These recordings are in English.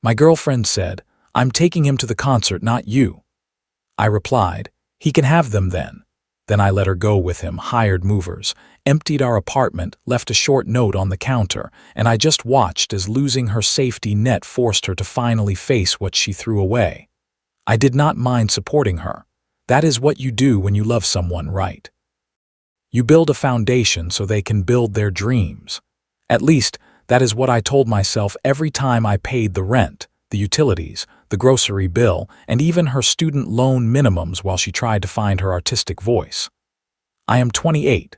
My girlfriend said, "I'm taking him to the concert, not you." I replied, "He can have them then." Then I let her go with him, hired movers, emptied our apartment, left a short note on the counter, and I just watched as losing her safety net forced her to finally face what she threw away. I did not mind supporting her. That is what you do when you love someone, right? You build a foundation so they can build their dreams. At least, that is what I told myself every time I paid the rent, the utilities, the grocery bill, and even her student loan minimums while she tried to find her artistic voice. I am 28.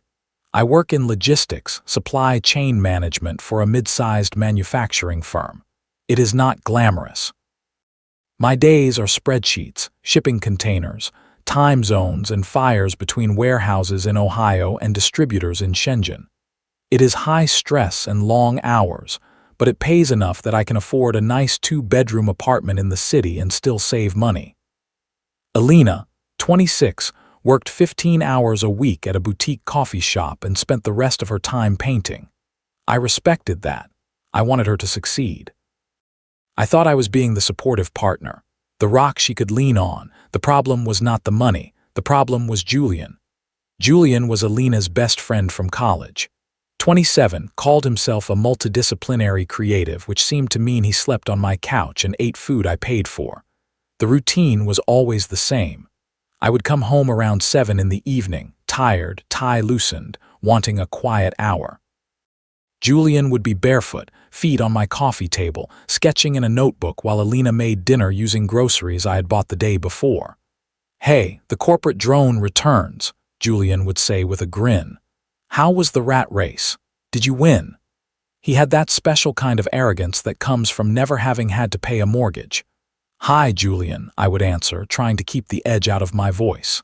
I work in logistics, supply chain management for a mid-sized manufacturing firm. It is not glamorous. My days are spreadsheets, shipping containers, time zones, and fires between warehouses in Ohio and distributors in Shenzhen. It is high stress and long hours, but it pays enough that I can afford a nice 2-bedroom apartment in the city and still save money. Alina, 26, worked 15 hours a week at a boutique coffee shop and spent the rest of her time painting. I respected that. I wanted her to succeed. I thought I was being the supportive partner, the rock she could lean on. The problem was not the money. The problem was Julian. Julian was Alina's best friend from college. 27, called himself a multidisciplinary creative, which seemed to mean he slept on my couch and ate food I paid for. The routine was always the same. I would come home around 7 in the evening, tired, tie loosened, wanting a quiet hour. Julian would be barefoot, feet on my coffee table, sketching in a notebook while Alina made dinner using groceries I had bought the day before. "Hey, the corporate drone returns," Julian would say with a grin. "How was the rat race? Did you win?" He had that special kind of arrogance that comes from never having had to pay a mortgage. "Hi, Julian," I would answer, trying to keep the edge out of my voice.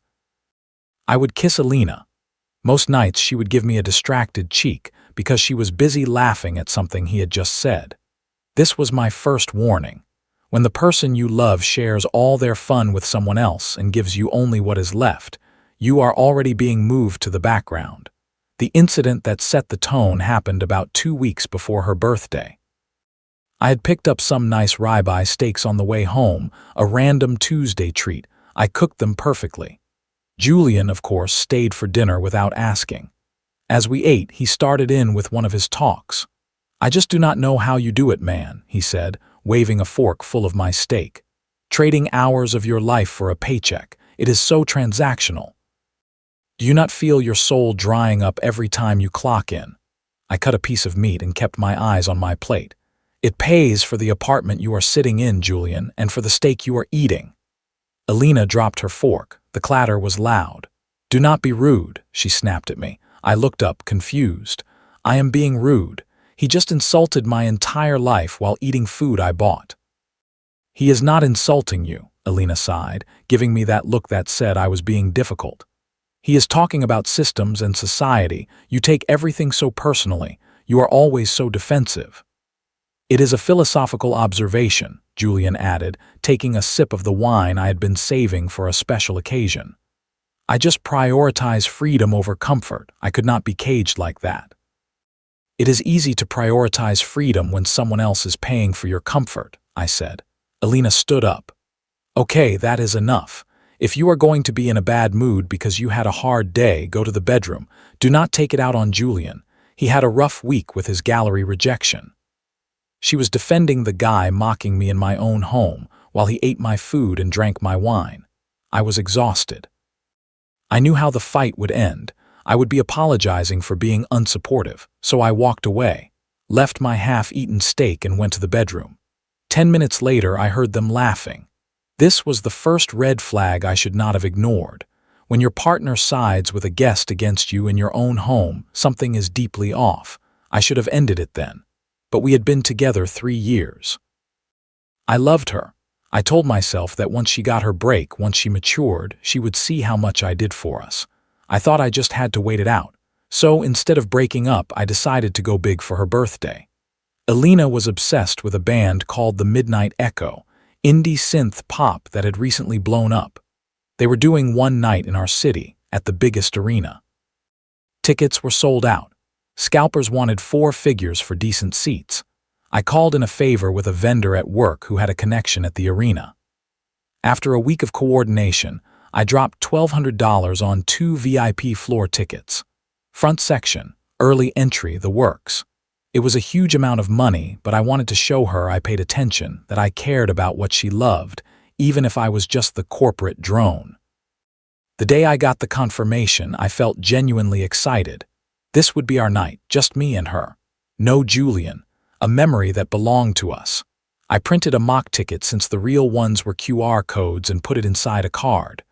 I would kiss Alina. Most nights she would give me a distracted cheek because she was busy laughing at something he had just said. This was my first warning. When the person you love shares all their fun with someone else and gives you only what is left, you are already being moved to the background. The incident that set the tone happened about 2 weeks before her birthday. I had picked up some nice ribeye steaks on the way home, a random Tuesday treat. I cooked them perfectly. Julian, of course, stayed for dinner without asking. As we ate, he started in with one of his talks. "I just do not know how you do it, man," he said, waving a fork full of my steak. "Trading hours of your life for a paycheck. It is so transactional. Do you not feel your soul drying up every time you clock in?" I cut a piece of meat and kept my eyes on my plate. "It pays for the apartment you are sitting in, Julian, and for the steak you are eating." Alina dropped her fork. The clatter was loud. "Do not be rude," she snapped at me. I looked up, confused. "I am being rude. He just insulted my entire life while eating food I bought." "He is not insulting you," Alina sighed, giving me that look that said I was being difficult. "He is talking about systems and society. You take everything so personally. You are always so defensive." "It is a philosophical observation," Julian added, taking a sip of the wine I had been saving for a special occasion. "I just prioritize freedom over comfort. I could not be caged like that." "It is easy to prioritize freedom when someone else is paying for your comfort," I said. Alina stood up. "Okay, that is enough. If you are going to be in a bad mood because you had a hard day, go to the bedroom. Do not take it out on Julian. He had a rough week with his gallery rejection." She was defending the guy mocking me in my own home while he ate my food and drank my wine. I was exhausted. I knew how the fight would end. I would be apologizing for being unsupportive, so I walked away, left my half-eaten steak and went to the bedroom. 10 minutes later, I heard them laughing. This was the first red flag I should not have ignored. When your partner sides with a guest against you in your own home, something is deeply off. I should have ended it then. But we had been together 3 years. I loved her. I told myself that once she got her break, once she matured, she would see how much I did for us. I thought I just had to wait it out. So instead of breaking up, I decided to go big for her birthday. Alina was obsessed with a band called the Midnight Echo, indie synth pop that had recently blown up. They were doing one night in our city, at the biggest arena. Tickets were sold out. Scalpers wanted 4 figures for decent seats. I called in a favor with a vendor at work who had a connection at the arena. After a week of coordination, I dropped $1,200 on 2 VIP floor tickets. Front section, early entry, the works. It was a huge amount of money, but I wanted to show her I paid attention, that I cared about what she loved, even if I was just the corporate drone. The day I got the confirmation, I felt genuinely excited. This would be our night, just me and her. No Julian, a memory that belonged to us. I printed a mock ticket since the real ones were QR codes and put it inside a card.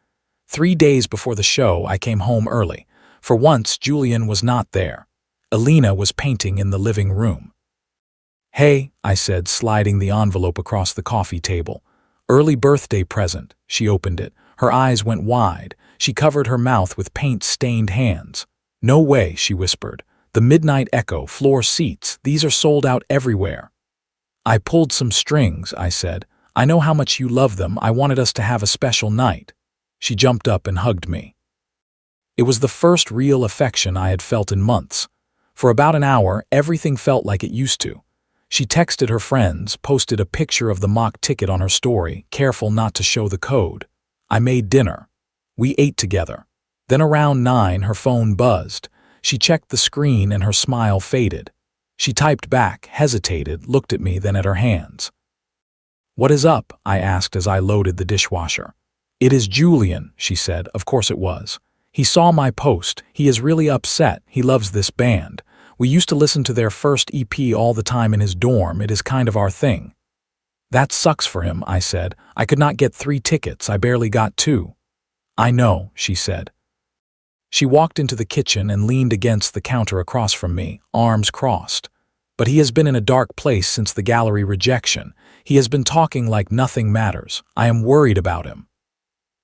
3 days before the show, I came home early. For once, Julian was not there. Alina was painting in the living room. "Hey," I said, sliding the envelope across the coffee table. "Early birthday present." She opened it. Her eyes went wide. She covered her mouth with paint-stained hands. "No way," she whispered. "The Midnight Echo, floor seats, these are sold out everywhere." "I pulled some strings," I said. "I know how much you love them. I wanted us to have a special night." She jumped up and hugged me. It was the first real affection I had felt in months. For about an hour, everything felt like it used to. She texted her friends, posted a picture of the mock ticket on her story, careful not to show the code. I made dinner. We ate together. Then around 9, her phone buzzed. She checked the screen and her smile faded. She typed back, hesitated, looked at me, then at her hands. "What is up?" I asked as I loaded the dishwasher. "It is Julian," she said. Of course it was. "He saw my post. He is really upset. He loves this band. We used to listen to their first EP all the time in his dorm. It is kind of our thing." "That sucks for him," I said. "I could not get 3 tickets. I barely got 2. "I know," she said. She walked into the kitchen and leaned against the counter across from me, arms crossed. "But he has been in a dark place since the gallery rejection. He has been talking like nothing matters. I am worried about him."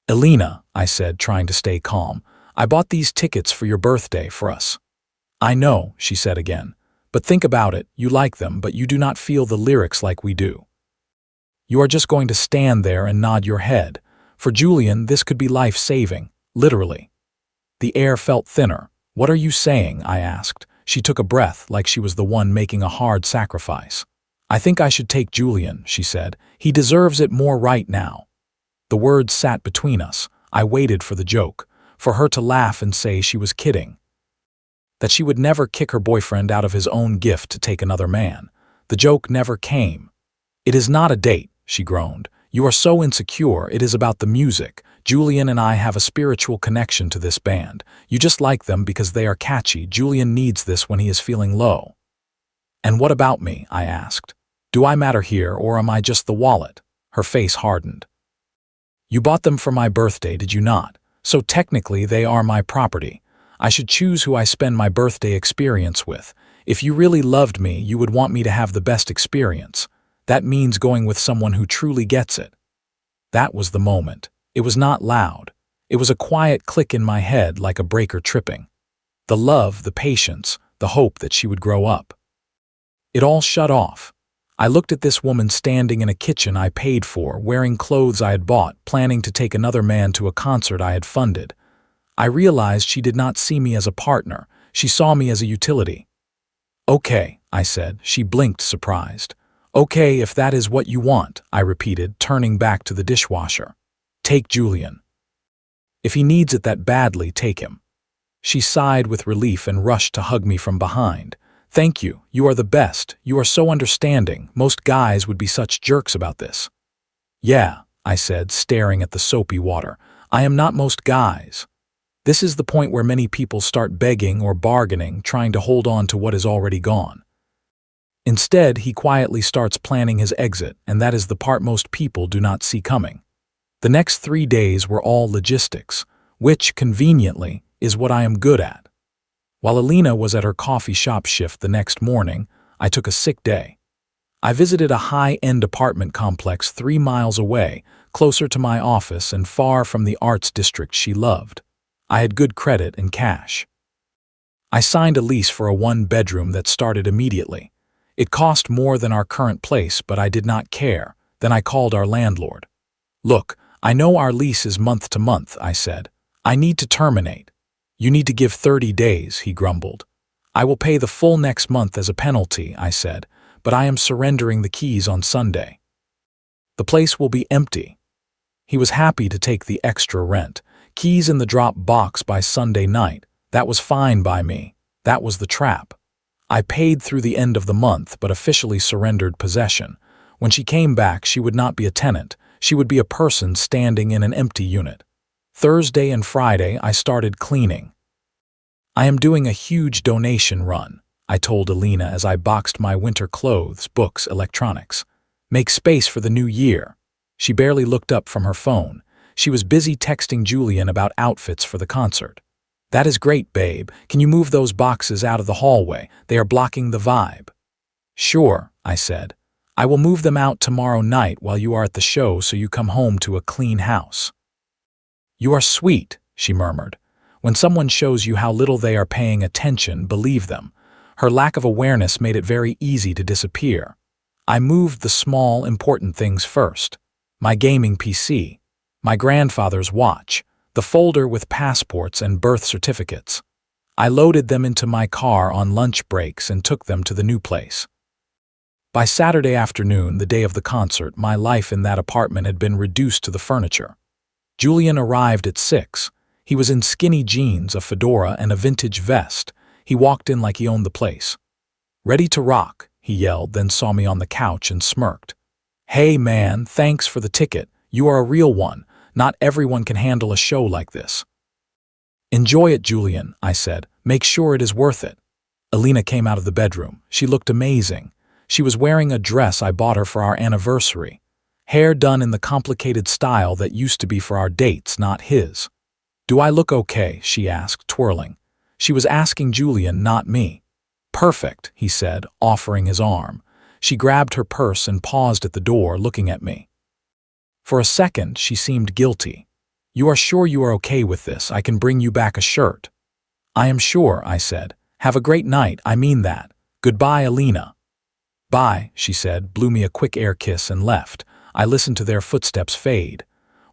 "Alina," I said, trying to stay calm, "I bought these tickets for your birthday, for us." "I know," she said again. "But think about it. You like them, but you do not feel the lyrics like we do. You are just going to stand there and nod your head. For Julian, this could be life-saving, literally." The air felt thinner. "What are you saying?" I asked. She took a breath, like she was the one making a hard sacrifice. "I think I should take Julian," she said. "He deserves it more right now." The words sat between us. I waited for the joke, for her to laugh and say she was kidding, that she would never kick her boyfriend out of his own gift to take another man. The joke never came. "It is not a date," she groaned. "You are so insecure. It is about the music. Julian and I have a spiritual connection to this band. You just like them because they are catchy. Julian needs this when he is feeling low." "And what about me?" I asked. "Do I matter here, or am I just the wallet?" Her face hardened. "You bought them for my birthday, did you not? So technically they are my property. I should choose who I spend my birthday experience with. If you really loved me, you would want me to have the best experience. That means going with someone who truly gets it." That was the moment. It was not loud. It was a quiet click in my head, like a breaker tripping. The love, the patience, the hope that she would grow up. It all shut off. I looked at this woman standing in a kitchen I paid for, wearing clothes I had bought, planning to take another man to a concert I had funded. I realized she did not see me as a partner. She saw me as a utility. "Okay," I said. She blinked, surprised. "Okay, if that is what you want," I repeated, turning back to the dishwasher. "Take Julian. If he needs it that badly, take him." She sighed with relief and rushed to hug me from behind. "Thank you. You are the best. You are so understanding. Most guys would be such jerks about this." "Yeah," I said, staring at the soapy water. "I am not most guys." This is the point where many people start begging or bargaining, trying to hold on to what is already gone. Instead, he quietly starts planning his exit, and that is the part most people do not see coming. The next 3 days were all logistics, which, conveniently, is what I am good at. While Alina was at her coffee shop shift the next morning, I took a sick day. I visited a high-end apartment complex 3 miles away, closer to my office and far from the arts district she loved. I had good credit and cash. I signed a lease for a 1-bedroom that started immediately. It cost more than our current place, but I did not care. Then I called our landlord. "Look, I know our lease is month to month," I said. "I need to terminate." "You need to give 30 days, he grumbled. "I will pay the full next month as a penalty," I said. but I am surrendering the keys on Sunday. The place will be empty. He was happy to take the extra rent. Keys in the drop box by Sunday night. That was fine by me. That was the trap. I paid through the end of the month, but officially surrendered possession. When she came back, she would not be a tenant. She would be a person standing in an empty unit. Thursday and Friday, I started cleaning. I am doing a huge donation run, I told Alina as I boxed my winter clothes, books, electronics. Make space for the new year. She barely looked up from her phone. She was busy texting Julian about outfits for the concert. That is great, babe. Can you move those boxes out of the hallway? They are blocking the vibe. Sure, I said. I will move them out tomorrow night while you are at the show so you come home to a clean house. You are sweet, she murmured. When someone shows you how little they are paying attention, believe them. Her lack of awareness made it very easy to disappear. I moved the small, important things first. My gaming PC, my grandfather's watch, the folder with passports and birth certificates. I loaded them into my car on lunch breaks and took them to the new place. By Saturday afternoon, the day of the concert, my life in that apartment had been reduced to the furniture. Julian arrived at 6. He was in skinny jeans, a fedora, and a vintage vest. He walked in like he owned the place. Ready to rock, he yelled, then saw me on the couch and smirked. Hey man, thanks for the ticket. You are a real one. Not everyone can handle a show like this. Enjoy it, Julian, I said. Make sure it is worth it. Alina came out of the bedroom. She looked amazing. She was wearing a dress I bought her for our anniversary. Hair done in the complicated style that used to be for our dates, not his. Do I look okay? She asked, twirling. She was asking Julian, not me. Perfect, he said, offering his arm. She grabbed her purse and paused at the door, looking at me. For a second, she seemed guilty. You are sure you are okay with this? I can bring you back a shirt. I am sure, I said. Have a great night, I mean that. Goodbye, Alina. Bye, she said, blew me a quick air kiss and left. I listened to their footsteps fade.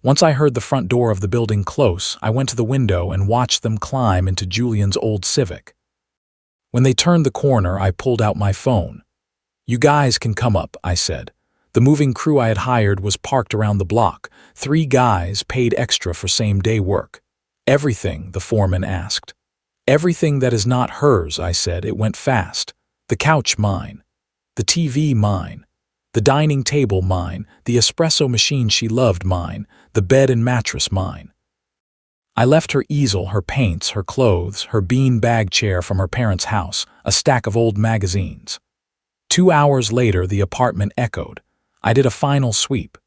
Once I heard the front door of the building close, I went to the window and watched them climb into Julian's old Civic. When they turned the corner, I pulled out my phone. You guys can come up, I said. The moving crew I had hired was parked around the block. 3 guys paid extra for same-day work. Everything, the foreman asked. Everything that is not hers, I said. It went fast. The couch mine. The TV mine. The dining table mine. The espresso machine she loved mine. The bed and mattress mine. I left her easel, her paints, her clothes, her bean bag chair from her parents' house, a stack of old magazines. 2 hours later, the apartment echoed. I did a final sweep.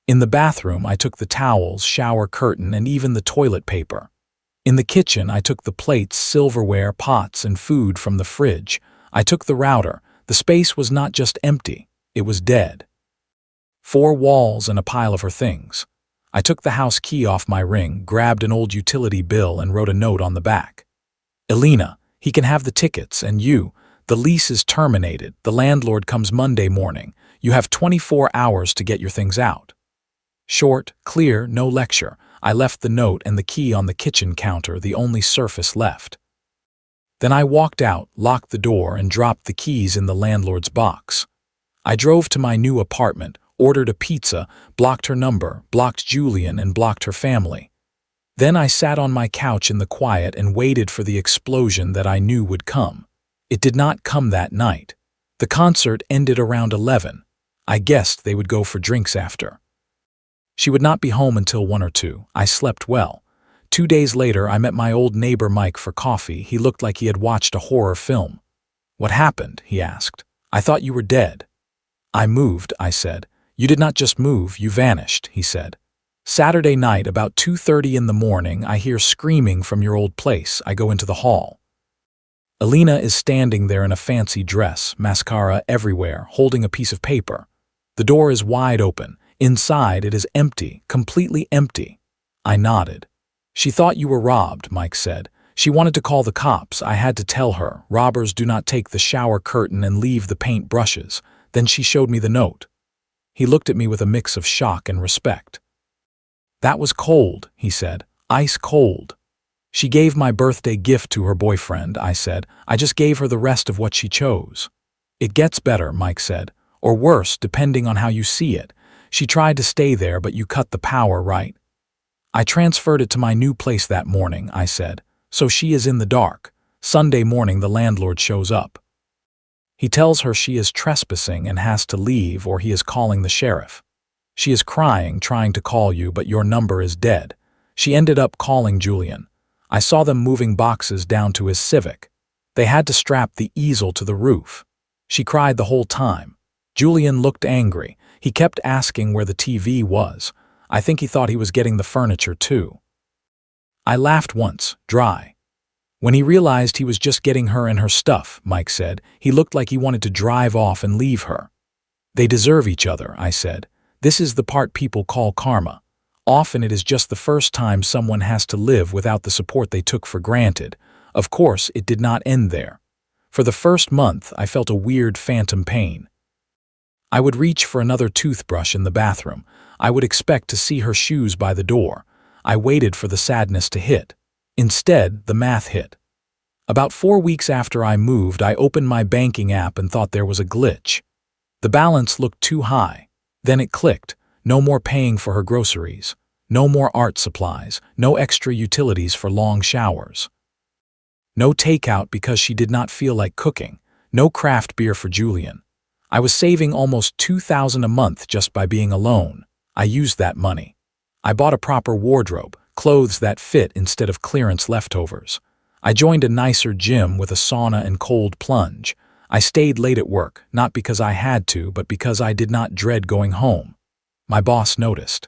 In the bathroom, I took the towels, shower curtain, and even the toilet paper. In the kitchen, I took the plates, silverware, pots, and food from the fridge. I took the router. The space was not just empty, it was dead. 4 walls and a pile of her things. I took the house key off my ring, grabbed an old utility bill, and wrote a note on the back. Alina, he can have the tickets, and you. The lease is terminated. The landlord comes Monday morning. You have 24 hours to get your things out. Short, clear, no lecture. I left the note and the key on the kitchen counter, the only surface left. Then I walked out, locked the door, and dropped the keys in the landlord's box. I drove to my new apartment, ordered a pizza, blocked her number, blocked Julian, and blocked her family. Then I sat on my couch in the quiet and waited for the explosion that I knew would come. It did not come that night. The concert ended around 11. I guessed they would go for drinks after. She would not be home until 1 or 2. I slept well. 2 days later, I met my old neighbor Mike for coffee. He looked like he had watched a horror film. What happened? He asked. I thought you were dead. I moved, I said. You did not just move, you vanished, he said. Saturday night, about 2:30 in the morning, I hear screaming from your old place. I go into the hall. Alina is standing there in a fancy dress, mascara everywhere, holding a piece of paper. The door is wide open. Inside, it is empty, completely empty. I nodded. She thought you were robbed, Mike said. She wanted to call the cops. I had to tell her, robbers do not take the shower curtain and leave the paint brushes. Then she showed me the note. He looked at me with a mix of shock and respect. That was cold, he said. Ice cold. She gave my birthday gift to her boyfriend, I said. I just gave her the rest of what she chose. It gets better, Mike said. Or worse, depending on how you see it. She tried to stay there, but you cut the power, right? I transferred it to my new place that morning, I said. So she is in the dark. Sunday morning the landlord shows up. He tells her she is trespassing and has to leave or he is calling the sheriff. She is crying, trying to call you, but your number is dead. She ended up calling Julian. I saw them moving boxes down to his Civic. They had to strap the easel to the roof. She cried the whole time. Julian looked angry. He kept asking where the TV was. I think he thought he was getting the furniture too. I laughed once, dry. When he realized he was just getting her and her stuff, Mike said, he looked like he wanted to drive off and leave her. They deserve each other, I said. This is the part people call karma. Often it is just the first time someone has to live without the support they took for granted. Of course, it did not end there. For the first month, I felt a weird phantom pain. I would reach for another toothbrush in the bathroom. I would expect to see her shoes by the door. I waited for the sadness to hit. Instead, the math hit. About 4 weeks after I moved, I opened my banking app and thought there was a glitch. The balance looked too high. Then it clicked. No more paying for her groceries. No more art supplies. No extra utilities for long showers. No takeout because she did not feel like cooking. No craft beer for Julian. I was saving almost $2,000 a month just by being alone. I used that money. I bought a proper wardrobe, clothes that fit instead of clearance leftovers. I joined a nicer gym with a sauna and cold plunge. I stayed late at work, not because I had to, but because I did not dread going home. My boss noticed.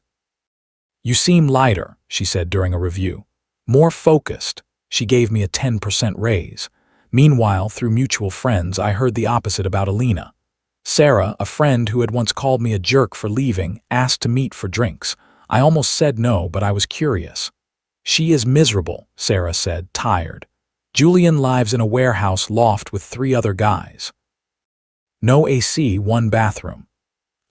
"You seem lighter," she said during a review. "More focused." She gave me a 10% raise. Meanwhile, through mutual friends, I heard the opposite about Alina. Sarah, a friend who had once called me a jerk for leaving, asked to meet for drinks. I almost said no, but I was curious. "She is miserable," Sarah said, tired. "Julian lives in a warehouse loft with 3 other guys. No AC, 1 bathroom.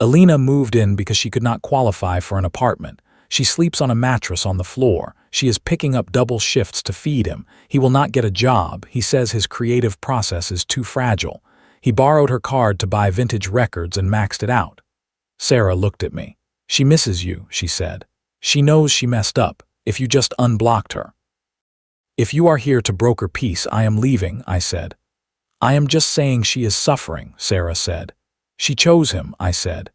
Alina moved in because she could not qualify for an apartment. She sleeps on a mattress on the floor. She is picking up double shifts to feed him. He will not get a job. He says his creative process is too fragile. He borrowed her card to buy vintage records and maxed it out." Sarah looked at me. "She misses you," she said. "She knows she messed up, if you just unblocked her." "If you are here to broker peace, I am leaving," I said. "I am just saying she is suffering," Sarah said. "She chose him," I said.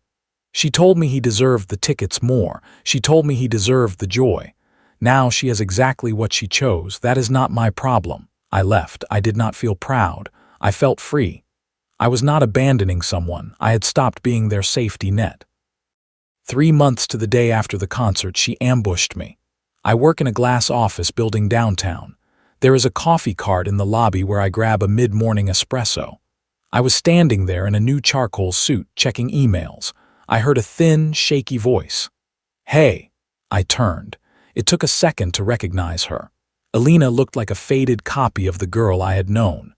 "She told me he deserved the tickets more. She told me he deserved the joy. Now she has exactly what she chose. That is not my problem." I left. I did not feel proud. I felt free. I was not abandoning someone. I had stopped being their safety net. 3 months to the day after the concert, she ambushed me. I work in a glass office building downtown. There is a coffee cart in the lobby where I grab a mid-morning espresso. I was standing there in a new charcoal suit, checking emails. I heard a thin, shaky voice. "Hey." I turned. It took a second to recognize her. Alina looked like a faded copy of the girl I had known.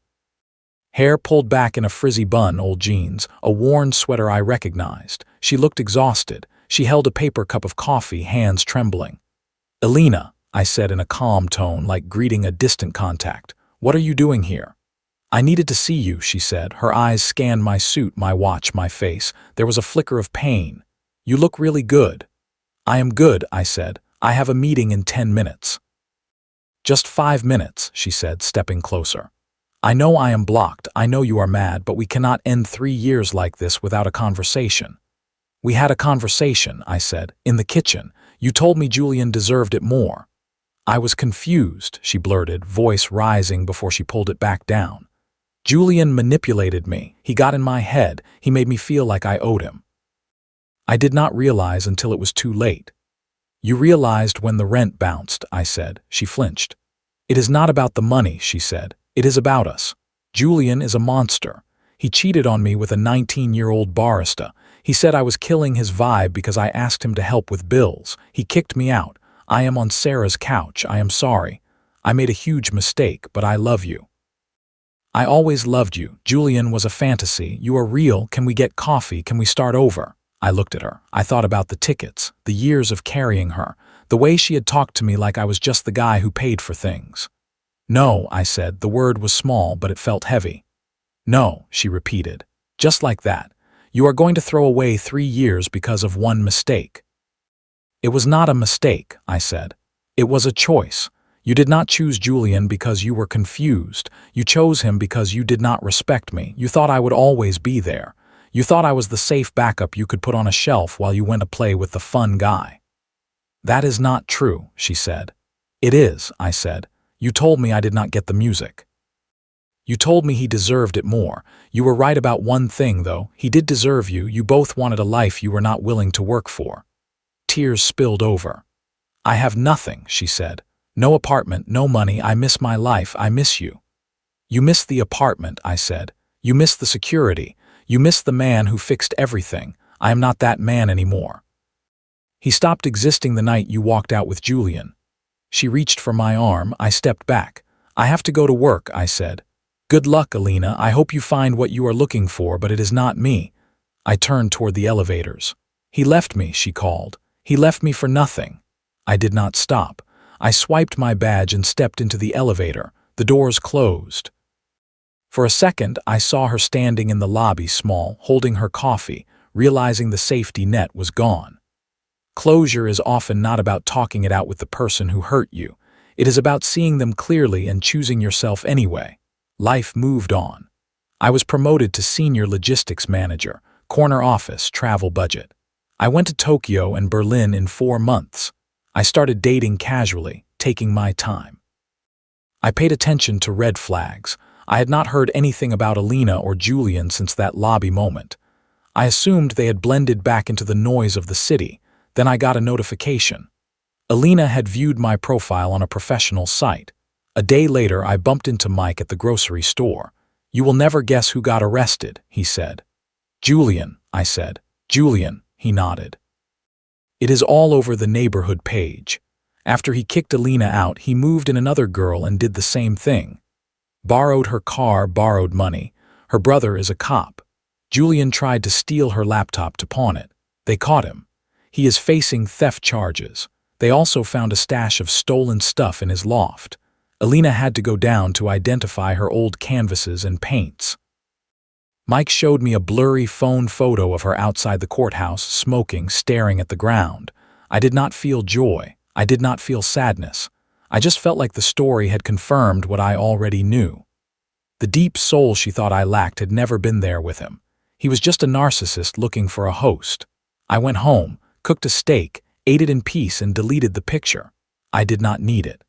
Hair pulled back in a frizzy bun, old jeans, a worn sweater I recognized. She looked exhausted. She held a paper cup of coffee, hands trembling. "Alina," I said in a calm tone, like greeting a distant contact. "What are you doing here?" "I needed to see you," she said. Her eyes scanned my suit, my watch, my face. There was a flicker of pain. "You look really good." "I am good," I said. "I have a meeting in 10 minutes. "Just 5 minutes," she said, stepping closer. "I know I am blocked. I know you are mad, but we cannot end 3 years like this without a conversation." "We had a conversation," I said, "in the kitchen. You told me Julian deserved it more." "I was confused," she blurted, voice rising before she pulled it back down. "Julian manipulated me. He got in my head. He made me feel like I owed him." I did not realize until it was too late. "You realized when the rent bounced," I said. She flinched. "It is not about the money," she said. "It is about us. Julian is a monster. He cheated on me with a 19-year-old barista. He said I was killing his vibe because I asked him to help with bills. He kicked me out. I am on Sarah's couch. I am sorry. I made a huge mistake, but I love you. I always loved you. Julian was a fantasy. You are real. Can we get coffee? Can we start over?" I looked at her. I thought about the tickets, the years of carrying her, the way she had talked to me like I was just the guy who paid for things. "No," I said. The word was small, but it felt heavy. "No," she repeated. Just like that. You are going to throw away 3 years because of one mistake. It was not a mistake, I said. It was a choice. You did not choose Julian because you were confused. You chose him because you did not respect me. You thought I would always be there. You thought I was the safe backup you could put on a shelf while you went to play with the fun guy. That is not true, she said. It is, I said. You told me I did not get the music. You told me he deserved it more. You were right about one thing, though. He did deserve you. You both wanted a life you were not willing to work for. Tears spilled over. I have nothing, she said. No apartment, no money. I miss my life. I miss you. You miss the apartment, I said. You miss the security. You miss the man who fixed everything. I am not that man anymore. He stopped existing the night you walked out with Julian. She reached for my arm. I stepped back. I have to go to work, I said. Good luck, Alina. I hope you find what you are looking for, but it is not me. I turned toward the elevators. He left me, she called. He left me for nothing. I did not stop. I swiped my badge and stepped into the elevator. The doors closed. For a second, I saw her standing in the lobby small, holding her coffee, realizing the safety net was gone. Closure is often not about talking it out with the person who hurt you. It is about seeing them clearly and choosing yourself anyway. Life moved on. I was promoted to senior logistics manager, corner office, travel budget. I went to Tokyo and Berlin in 4 months. I started dating casually, taking my time. I paid attention to red flags. I had not heard anything about Alina or Julian since that lobby moment. I assumed they had blended back into the noise of the city. Then I got a notification. Alina had viewed my profile on a professional site. A day later, I bumped into Mike at the grocery store. You will never guess who got arrested, he said. Julian, I said. Julian, he nodded. It is all over the neighborhood page. After he kicked Alina out, he moved in another girl and did the same thing. Borrowed her car, borrowed money. Her brother is a cop. Julian tried to steal her laptop to pawn it. They caught him. He is facing theft charges. They also found a stash of stolen stuff in his loft. Alina had to go down to identify her old canvases and paints. Mike showed me a blurry phone photo of her outside the courthouse, smoking, staring at the ground. I did not feel joy. I did not feel sadness. I just felt like the story had confirmed what I already knew. The deep soul she thought I lacked had never been there with him. He was just a narcissist looking for a host. I went home, cooked a steak, ate it in peace, and deleted the picture. I did not need it.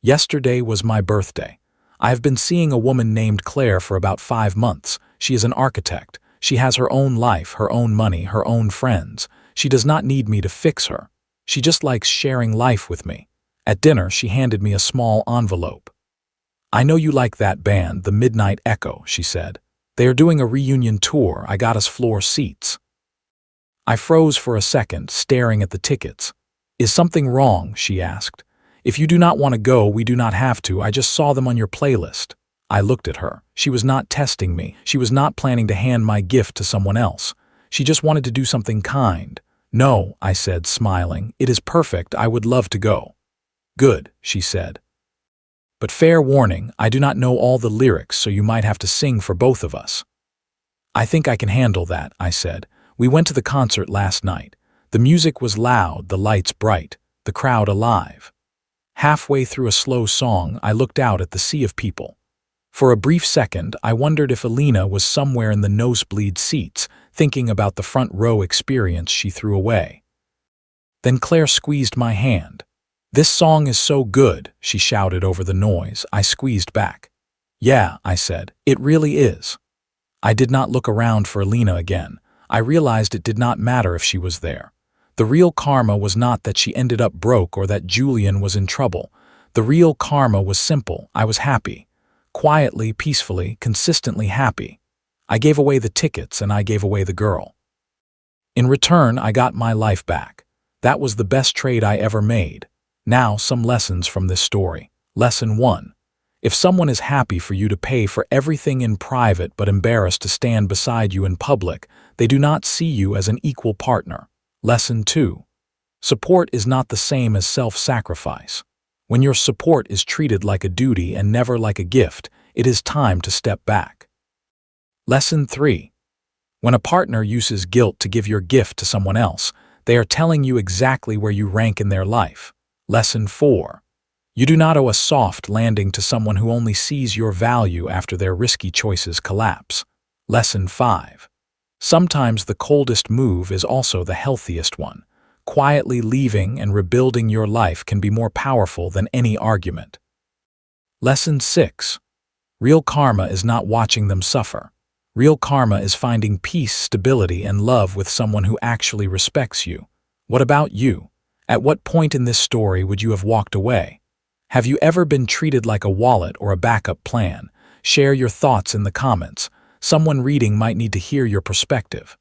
Yesterday was my birthday. I have been seeing a woman named Claire for about 5 months. She is an architect. She has her own life, her own money, her own friends. She does not need me to fix her. She just likes sharing life with me. At dinner, she handed me a small envelope. I know you like that band, the Midnight Echo, she said. They are doing a reunion tour. I got us floor seats. I froze for a second, staring at the tickets. Is something wrong? She asked. If you do not want to go, we do not have to. I just saw them on your playlist. I looked at her. She was not testing me. She was not planning to hand my gift to someone else. She just wanted to do something kind. No, I said, smiling. It is perfect. I would love to go. Good, she said. But fair warning, I do not know all the lyrics, so you might have to sing for both of us. I think I can handle that, I said. We went to the concert last night. The music was loud, the lights bright, the crowd alive. Halfway through a slow song, I looked out at the sea of people. For a brief second, I wondered if Alina was somewhere in the nosebleed seats, thinking about the front row experience she threw away. Then Claire squeezed my hand. This song is so good, she shouted over the noise. I squeezed back. Yeah, I said, it really is. I did not look around for Alina again. I realized it did not matter if she was there. The real karma was not that she ended up broke or that Julian was in trouble. The real karma was simple. I was happy. Quietly, peacefully, consistently happy. I gave away the tickets and I gave away the girl. In return, I got my life back. That was the best trade I ever made. Now, some lessons from this story. Lesson 1. If someone is happy for you to pay for everything in private but embarrassed to stand beside you in public, they do not see you as an equal partner. Lesson 2. Support is not the same as self-sacrifice. When your support is treated like a duty and never like a gift, it is time to step back. Lesson 3. When a partner uses guilt to give your gift to someone else, they are telling you exactly where you rank in their life. Lesson 4. You do not owe a soft landing to someone who only sees your value after their risky choices collapse. Lesson 5. Sometimes the coldest move is also the healthiest one. Quietly leaving and rebuilding your life can be more powerful than any argument. Lesson 6. Real karma is not watching them suffer. Real karma is finding peace, stability, and love with someone who actually respects you. What about you? At what point in this story would you have walked away? Have you ever been treated like a wallet or a backup plan? Share your thoughts in the comments. Someone reading might need to hear your perspective.